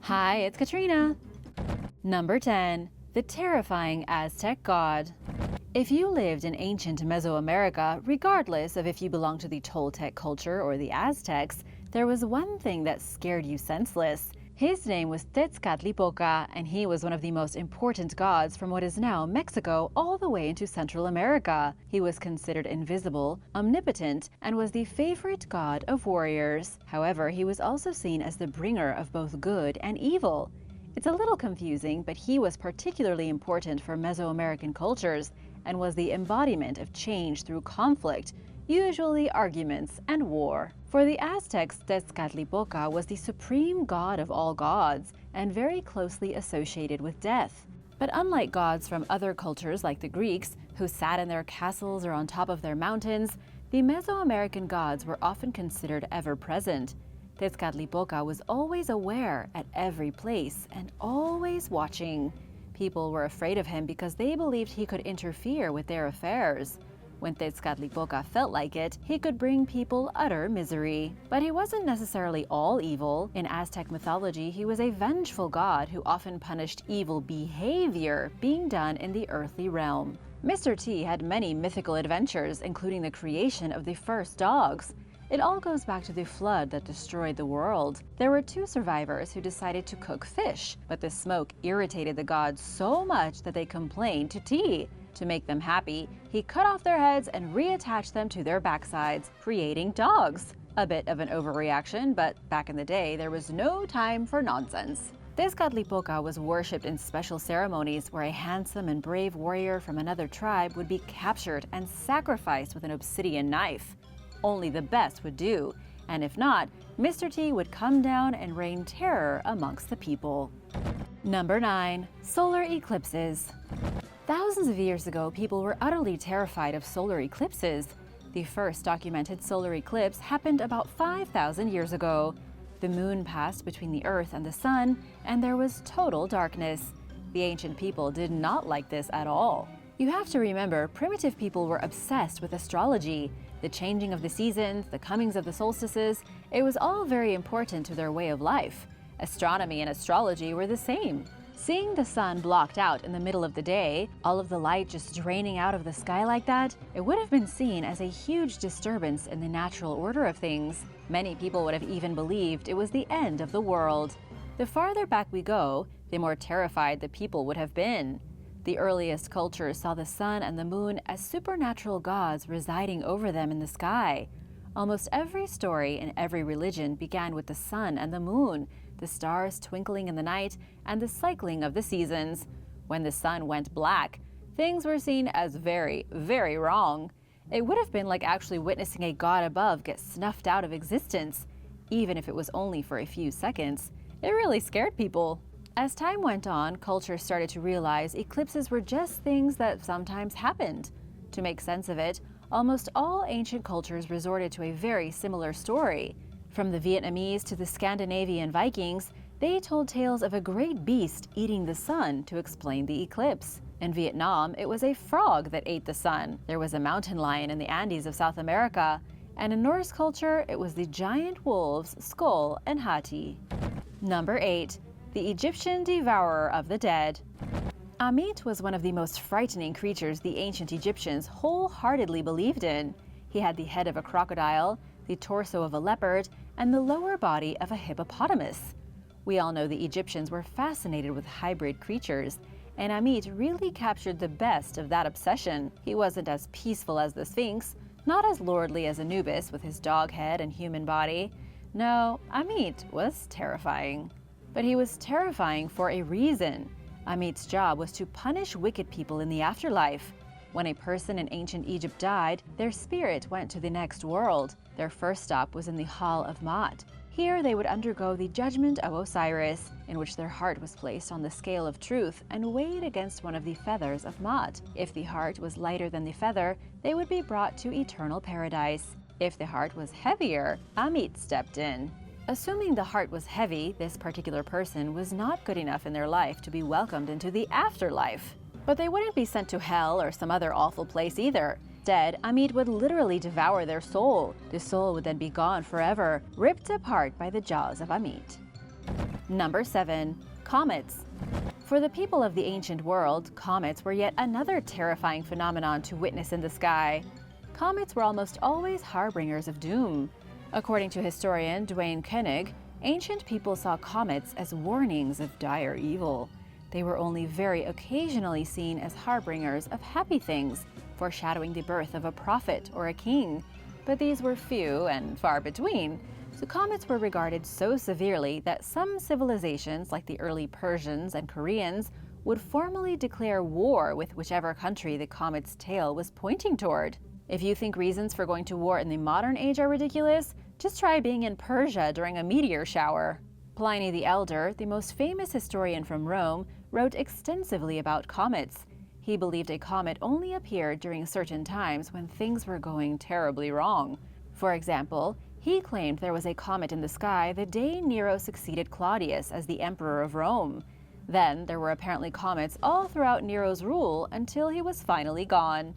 Hi, it's Katrina. Number 10. The terrifying Aztec God. If you lived in ancient Mesoamerica, regardless of if you belonged to the Toltec culture or the Aztecs, there was one thing that scared you senseless. His name was Tezcatlipoca, and he was one of the most important gods from what is now Mexico all the way into Central America. He was considered invisible, omnipotent, and was the favorite god of warriors. However, he was also seen as the bringer of both good and evil. It's a little confusing, but he was particularly important for Mesoamerican cultures and was the embodiment of change through conflict, usually arguments and war. For the Aztecs, Tezcatlipoca was the supreme god of all gods and very closely associated with death. But unlike gods from other cultures like the Greeks, who sat in their castles or on top of their mountains, the Mesoamerican gods were often considered ever-present. Tezcatlipoca was always aware at every place and always watching. People were afraid of him because they believed he could interfere with their affairs. When Tezcatlipoca felt like it, he could bring people utter misery. But he wasn't necessarily all evil. In Aztec mythology, he was a vengeful god who often punished evil behavior being done in the earthly realm. Mr. T had many mythical adventures, including the creation of the first dogs. It all goes back to the flood that destroyed the world. There were two survivors who decided to cook fish, but the smoke irritated the gods so much that they complained to T. To make them happy, he cut off their heads and reattached them to their backsides, creating dogs. A bit of an overreaction, but back in the day, there was no time for nonsense. Tezcatlipoca was worshipped in special ceremonies where a handsome and brave warrior from another tribe would be captured and sacrificed with an obsidian knife. Only the best would do, and if not, Mr. T would come down and rain terror amongst the people. Number 9. Solar eclipses. Thousands of years ago, people were utterly terrified of solar eclipses. The first documented solar eclipse happened about 5,000 years ago. The moon passed between the Earth and the Sun, and there was total darkness. The ancient people did not like this at all. You have to remember, primitive people were obsessed with astrology. The changing of the seasons, the comings of the solstices, it was all very important to their way of life. Astronomy and astrology were the same. Seeing the sun blocked out in the middle of the day, all of the light just draining out of the sky like that, it would have been seen as a huge disturbance in the natural order of things. Many people would have even believed it was the end of the world. The farther back we go, the more terrified the people would have been. The earliest cultures saw the sun and the moon as supernatural gods residing over them in the sky. Almost every story in every religion began with the sun and the moon, the stars twinkling in the night, and the cycling of the seasons. When the sun went black, things were seen as very, very wrong. It would have been like actually witnessing a god above get snuffed out of existence. Even if it was only for a few seconds, it really scared people. As time went on, culture started to realize eclipses were just things that sometimes happened. To make sense of it, almost all ancient cultures resorted to a very similar story. From the Vietnamese to the Scandinavian Vikings, they told tales of a great beast eating the sun to explain the eclipse. In Vietnam, it was a frog that ate the sun. There was a mountain lion in the Andes of South America. And in Norse culture, it was the giant wolves Skoll and Hati. Number 8. The Egyptian devourer of the dead. Amit was one of the most frightening creatures the ancient Egyptians wholeheartedly believed in. He had the head of a crocodile, the torso of a leopard, and the lower body of a hippopotamus. We all know the Egyptians were fascinated with hybrid creatures, and Amit really captured the best of that obsession. He wasn't as peaceful as the Sphinx, not as lordly as Anubis with his dog head and human body. No, Amit was terrifying. But he was terrifying for a reason. Amit's job was to punish wicked people in the afterlife. When a person in ancient Egypt died, their spirit went to the next world. Their first stop was in the Hall of Ma'at. Here they would undergo the judgment of Osiris, in which their heart was placed on the scale of truth and weighed against one of the feathers of Ma'at. If the heart was lighter than the feather, they would be brought to eternal paradise. If the heart was heavier, Amit stepped in. Assuming the heart was heavy, this particular person was not good enough in their life to be welcomed into the afterlife. But they wouldn't be sent to hell or some other awful place either. Instead, Amit would literally devour their soul. The soul would then be gone forever, ripped apart by the jaws of Amit. Number 7. Comets. For the people of the ancient world, comets were yet another terrifying phenomenon to witness in the sky. Comets were almost always harbingers of doom. According to historian Duane Koenig, ancient people saw comets as warnings of dire evil. They were only very occasionally seen as harbingers of happy things, foreshadowing the birth of a prophet or a king. But these were few and far between. So comets were regarded so severely that some civilizations, like the early Persians and Koreans, would formally declare war with whichever country the comet's tail was pointing toward. If you think reasons for going to war in the modern age are ridiculous, just try being in Persia during a meteor shower. Pliny the Elder, the most famous historian from Rome, wrote extensively about comets. He believed a comet only appeared during certain times when things were going terribly wrong. For example, he claimed there was a comet in the sky the day Nero succeeded Claudius as the emperor of Rome. Then there were apparently comets all throughout Nero's rule until he was finally gone.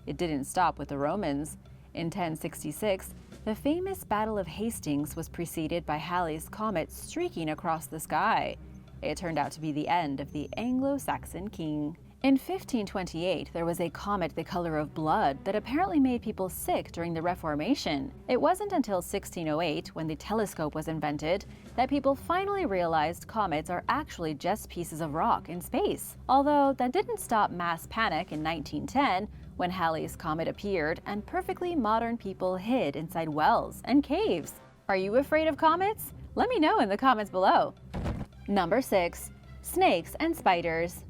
It didn't stop with the Romans. In 1066, the famous Battle of Hastings was preceded by Halley's Comet streaking across the sky. It turned out to be the end of the Anglo-Saxon king. In 1528, there was a comet the color of blood that apparently made people sick during the Reformation. It wasn't until 1608, when the telescope was invented, that people finally realized comets are actually just pieces of rock in space. Although that didn't stop mass panic in 1910, when Halley's Comet appeared and perfectly modern people hid inside wells and caves. Are you afraid of comets? Let me know in the comments below. Number 6. Snakes and spiders.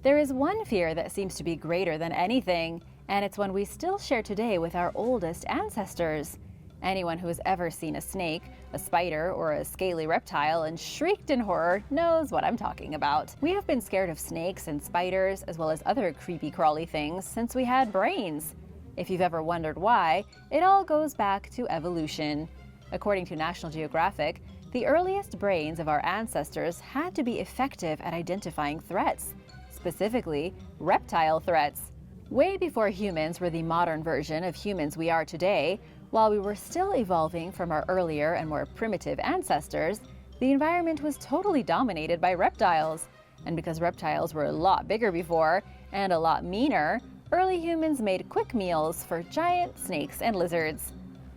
There is one fear that seems to be greater than anything, and it's one we still share today with our oldest ancestors. Anyone who has ever seen a snake, a spider, or a scaly reptile and shrieked in horror knows what I'm talking about. We have been scared of snakes and spiders, as well as other creepy crawly things, since we had brains. If you've ever wondered why, it all goes back to evolution. According to National Geographic, the earliest brains of our ancestors had to be effective at identifying threats, specifically reptile threats. Way before humans were the modern version of humans we are today, while we were still evolving from our earlier and more primitive ancestors, the environment was totally dominated by reptiles. And because reptiles were a lot bigger before, and a lot meaner, early humans made quick meals for giant snakes and lizards.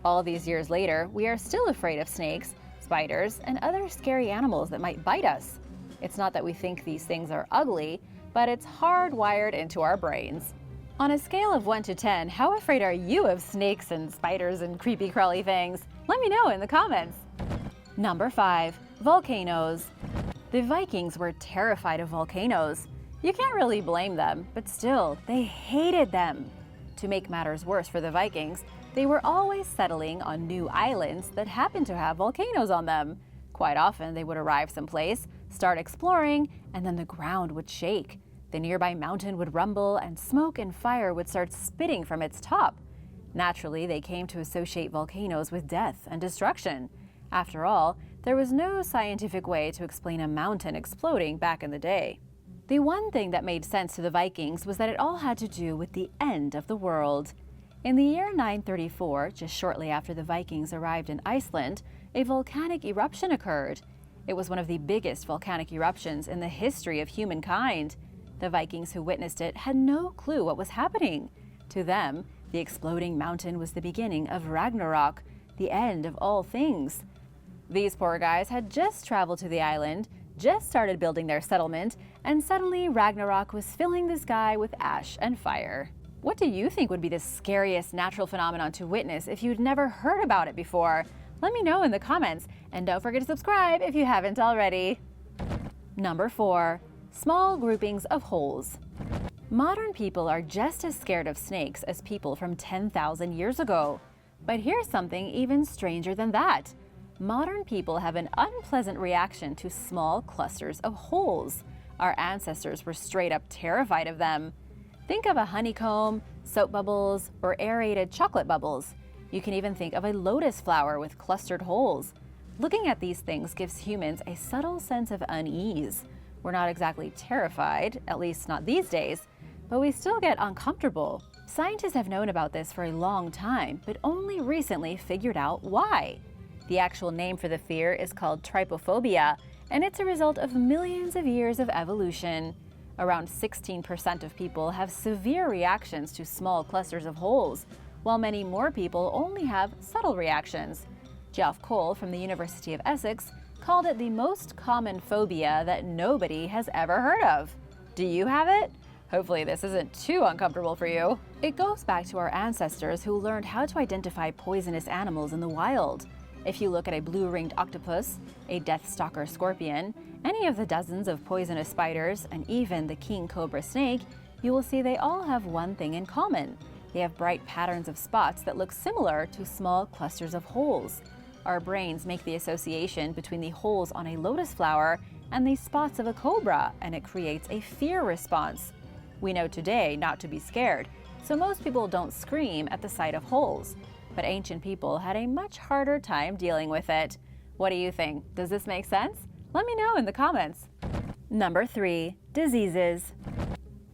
All these years later, we are still afraid of snakes, spiders, and other scary animals that might bite us. It's not that we think these things are ugly, but it's hardwired into our brains. On a scale of 1 to 10, how afraid are you of snakes and spiders and creepy crawly things? Let me know in the comments. Number 5. Volcanoes. The Vikings were terrified of volcanoes. You can't really blame them, but still, they hated them. To make matters worse for the Vikings, they were always settling on new islands that happened to have volcanoes on them. Quite often, they would arrive someplace, start exploring, and then the ground would shake. The nearby mountain would rumble, and smoke and fire would start spitting from its top. Naturally, they came to associate volcanoes with death and destruction. After all, there was no scientific way to explain a mountain exploding back in the day. The one thing that made sense to the Vikings was that it all had to do with the end of the world. In the year 934, just shortly after the Vikings arrived in Iceland, a volcanic eruption occurred. It was one of the biggest volcanic eruptions in the history of humankind. The Vikings who witnessed it had no clue what was happening. To them, the exploding mountain was the beginning of Ragnarok, the end of all things. These poor guys had just traveled to the island, just started building their settlement, and suddenly Ragnarok was filling the sky with ash and fire. What do you think would be the scariest natural phenomenon to witness if you'd never heard about it before? Let me know in the comments, and don't forget to subscribe if you haven't already. Number 4. Small groupings of holes. Modern people are just as scared of snakes as people from 10,000 years ago. But here's something even stranger than that. Modern people have an unpleasant reaction to small clusters of holes. Our ancestors were straight up terrified of them. Think of a honeycomb, soap bubbles, or aerated chocolate bubbles. You can even think of a lotus flower with clustered holes. Looking at these things gives humans a subtle sense of unease. We're not exactly terrified, at least not these days, but we still get uncomfortable. Scientists have known about this for a long time, but only recently figured out why. The actual name for the fear is called trypophobia, and it's a result of millions of years of evolution. Around 16% of people have severe reactions to small clusters of holes, while many more people only have subtle reactions. Geoff Cole from the University of Essex called it the most common phobia that nobody has ever heard of. Do you have it? Hopefully this isn't too uncomfortable for you. It goes back to our ancestors who learned how to identify poisonous animals in the wild. If you look at a blue-ringed octopus, a deathstalker scorpion, any of the dozens of poisonous spiders, and even the king cobra snake, you will see they all have one thing in common. They have bright patterns of spots that look similar to small clusters of holes. Our brains make the association between the holes on a lotus flower and the spots of a cobra, and it creates a fear response. We know today not to be scared, so most people don't scream at the sight of holes. But ancient people had a much harder time dealing with it. What do you think? Does this make sense? Let me know in the comments. Number 3. Diseases.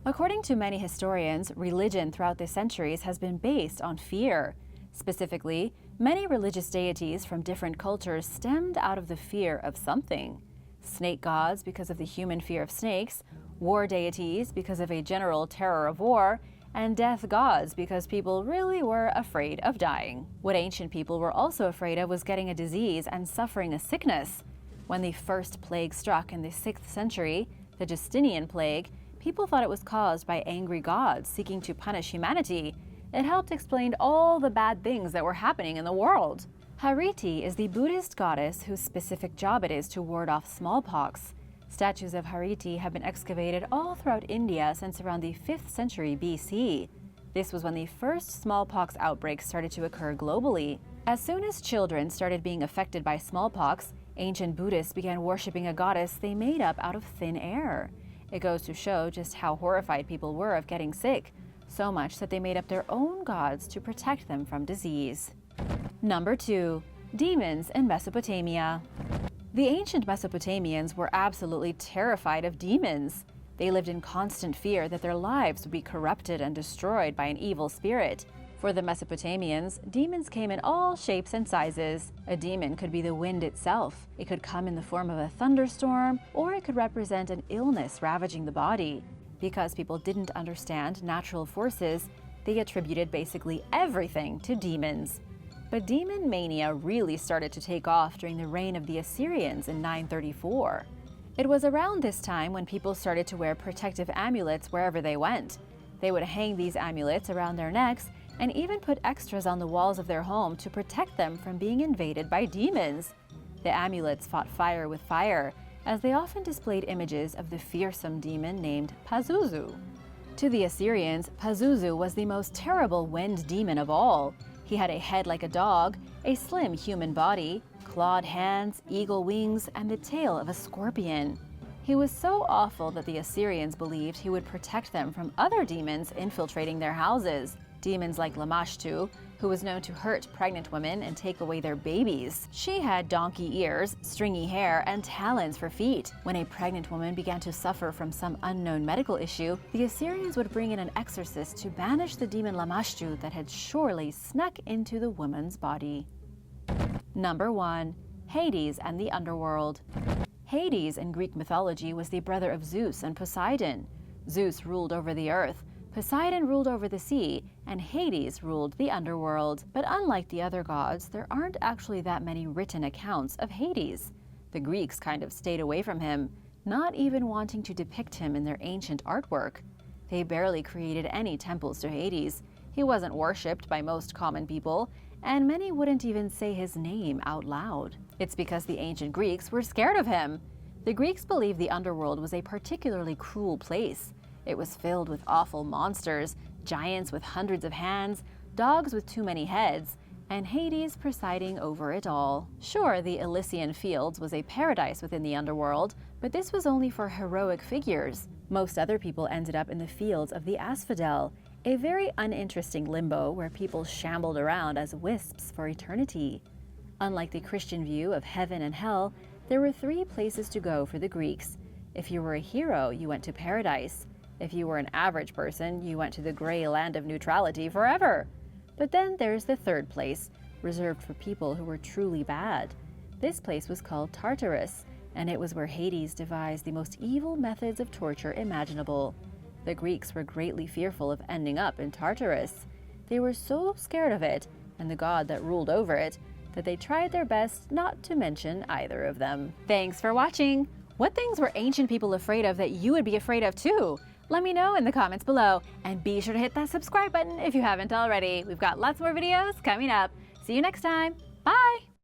According to many historians, religion throughout the centuries has been based on fear. Specifically, many religious deities from different cultures stemmed out of the fear of something. Snake gods because of the human fear of snakes, war deities because of a general terror of war, and death gods because people really were afraid of dying. What ancient people were also afraid of was getting a disease and suffering a sickness. When the first plague struck in the 6th century, the Justinian plague, people thought it was caused by angry gods seeking to punish humanity. It helped explain all the bad things that were happening in the world. Hariti is the Buddhist goddess whose specific job it is to ward off smallpox. Statues of Hariti have been excavated all throughout India since around the 5th century BC. This was when the first smallpox outbreaks started to occur globally. As soon as children started being affected by smallpox, ancient Buddhists began worshipping a goddess they made up out of thin air. It goes to show just how horrified people were of getting sick, so much that they made up their own gods to protect them from disease. Number 2. Demons in Mesopotamia. The ancient Mesopotamians were absolutely terrified of demons. They lived in constant fear that their lives would be corrupted and destroyed by an evil spirit. For the Mesopotamians, demons came in all shapes and sizes. A demon could be the wind itself. It could come in the form of a thunderstorm, or it could represent an illness ravaging the body. Because people didn't understand natural forces, they attributed basically everything to demons. But demon mania really started to take off during the reign of the Assyrians in 934. It was around this time when people started to wear protective amulets wherever they went. They would hang these amulets around their necks and even put extras on the walls of their home to protect them from being invaded by demons. The amulets fought fire with fire, as they often displayed images of the fearsome demon named Pazuzu. To the Assyrians, Pazuzu was the most terrible wind demon of all. He had a head like a dog, a slim human body, clawed hands, eagle wings, and the tail of a scorpion. He was so awful that the Assyrians believed he would protect them from other demons infiltrating their houses. Demons like Lamashtu, who was known to hurt pregnant women and take away their babies. She had donkey ears, stringy hair, and talons for feet. When a pregnant woman began to suffer from some unknown medical issue, the Assyrians would bring in an exorcist to banish the demon Lamashtu that had surely snuck into the woman's body. Number 1. Hades and the Underworld. Hades in Greek mythology was the brother of Zeus and Poseidon. Zeus ruled over the earth, Poseidon ruled over the sea, and Hades ruled the underworld. But unlike the other gods, there aren't actually that many written accounts of Hades. The Greeks kind of stayed away from him, not even wanting to depict him in their ancient artwork. They barely created any temples to Hades. He wasn't worshipped by most common people, and many wouldn't even say his name out loud. It's because the ancient Greeks were scared of him. The Greeks believed the underworld was a particularly cruel place. It was filled with awful monsters, giants with hundreds of hands, dogs with too many heads, and Hades presiding over it all. Sure, the Elysian Fields was a paradise within the underworld, but this was only for heroic figures. Most other people ended up in the fields of the Asphodel, a very uninteresting limbo where people shambled around as wisps for eternity. Unlike the Christian view of heaven and hell, there were 3 places to go for the Greeks. If you were a hero, you went to paradise. If you were an average person, you went to the gray land of neutrality forever. But then there's the 3rd place, reserved for people who were truly bad. This place was called Tartarus, and it was where Hades devised the most evil methods of torture imaginable. The Greeks were greatly fearful of ending up in Tartarus. They were so scared of it, and the god that ruled over it, that they tried their best not to mention either of them. Thanks for watching! What things were ancient people afraid of that you would be afraid of too? Let me know in the comments below, and be sure to hit that subscribe button if you haven't already. We've got lots more videos coming up. See you next time. Bye!